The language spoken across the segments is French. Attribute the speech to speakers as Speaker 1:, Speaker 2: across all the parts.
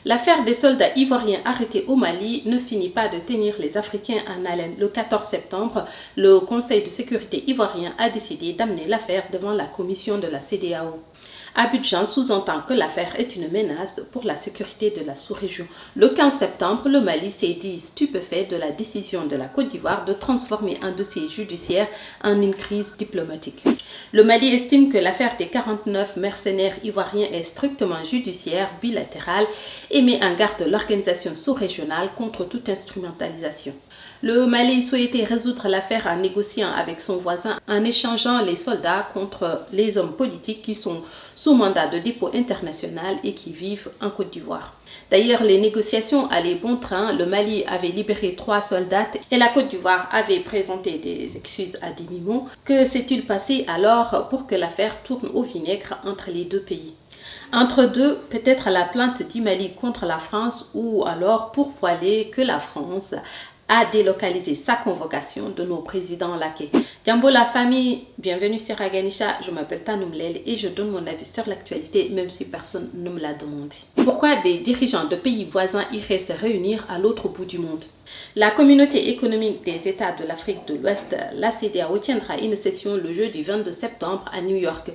Speaker 1: L'affaire des soldats ivoiriens arrêtés au Mali ne finit pas de tenir les Africains en haleine. Le 14 septembre, le Conseil de sécurité ivoirien a décidé d'amener l'affaire devant la commission de la CEDEAO. Abidjan sous-entend que l'affaire est une menace pour la sécurité de la sous-région. Le 15 septembre, le Mali s'est dit stupéfait de la décision de la Côte d'Ivoire de transformer un dossier judiciaire en une crise diplomatique. Le Mali estime que l'affaire des 49 mercenaires ivoiriens est strictement judiciaire, bilatérale et met en garde l'organisation sous-régionale contre toute instrumentalisation. Le Mali souhaitait résoudre l'affaire en négociant avec son voisin en échangeant les soldats contre les hommes politiques qui sont sous mandat de dépôt international et qui vivent en Côte d'Ivoire. D'ailleurs, les négociations allaient bon train. Le Mali avait libéré 3 soldats et la Côte d'Ivoire avait présenté des excuses à demi-mot. Que s'est-il passé alors pour que l'affaire tourne au vinaigre entre les deux pays? Entre deux, peut-être la plainte du Mali contre la France ou alors pour voiler que la France a délocalisé sa convocation de nos présidents laquais. Djambo la famille, bienvenue sur Aganisha, je m'appelle Tanoum Lel et je donne mon avis sur l'actualité même si personne ne me l'a demandé. Pourquoi des dirigeants de pays voisins iraient se réunir à l'autre bout du monde? La communauté économique des États de l'Afrique de l'Ouest, la CEDEAO, tiendra une session le jeudi 22 septembre à New York.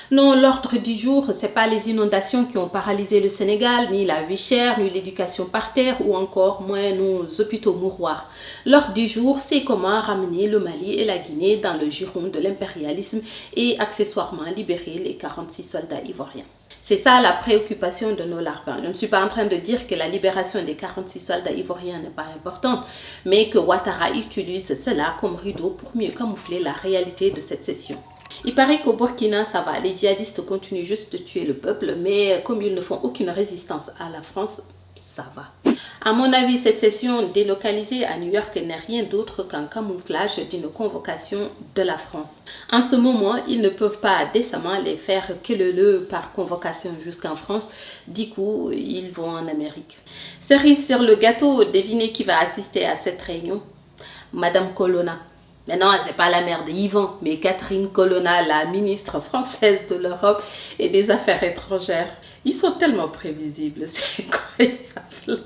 Speaker 1: Non, l'ordre du jour, ce n'est pas les inondations qui ont paralysé le Sénégal, ni la vie chère, ni l'éducation par terre, ou encore moins nos hôpitaux mouroirs. L'ordre du jour, c'est comment ramener le Mali et la Guinée dans le giron de l'impérialisme et accessoirement libérer les 46 soldats ivoiriens. C'est ça la préoccupation de nos larbins. Je ne suis pas en train de dire que la libération des 46 soldats ivoiriens n'est pas importante, mais que Ouattara utilise cela comme rideau pour mieux camoufler la réalité de cette session. Il paraît qu'au Burkina, ça va, les djihadistes continuent juste de tuer le peuple, mais comme ils ne font aucune résistance à la France, ça va. À mon avis, cette session délocalisée à New York n'est rien d'autre qu'un camouflage d'une convocation de la France. En ce moment, ils ne peuvent pas décemment les faire que par convocation jusqu'en France. Du coup, ils vont en Amérique. Cerise sur le gâteau, devinez qui va assister à cette réunion? Madame Colonna. Mais non, c'est pas la mère de Yvan, mais Catherine Colonna, la ministre française de l'Europe et des Affaires étrangères. Ils sont tellement prévisibles, c'est incroyable.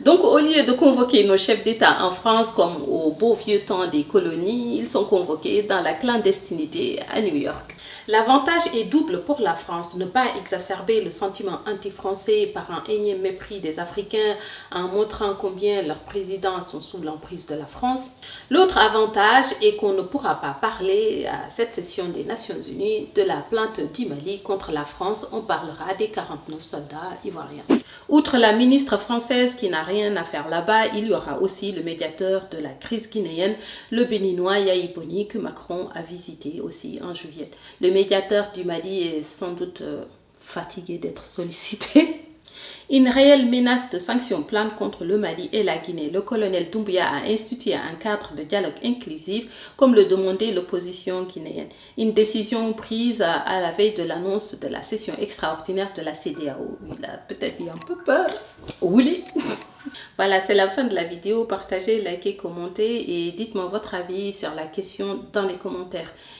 Speaker 1: Donc, au lieu de convoquer nos chefs d'État en France comme au beau vieux temps des colonies, ils sont convoqués dans la clandestinité à New York. L'avantage est double pour la France, ne pas exacerber le sentiment anti-français par un énième mépris des Africains en montrant combien leurs présidents sont sous l'emprise de la France. L'autre avantage est qu'on ne pourra pas parler à cette session des Nations Unies de la plainte du Mali contre la France, on parlera des 49 soldats ivoiriens. Outre la ministre française qui n'a rien à faire là-bas, il y aura aussi le médiateur de la crise guinéenne, le béninois Yahi Boni, que Macron a visité aussi en juillet. Le médiateur du Mali est sans doute fatigué d'être sollicité. Une réelle menace de sanctions plane contre le Mali et la Guinée. Le colonel Doumbouya a institué un cadre de dialogue inclusif, comme le demandait l'opposition guinéenne. Une décision prise à la veille de l'annonce de la session extraordinaire de la CEDEAO. Il a peut-être eu un peu peur. Oui. Voilà, c'est la fin de la vidéo. Partagez, likez, commentez et dites-moi votre avis sur la question dans les commentaires.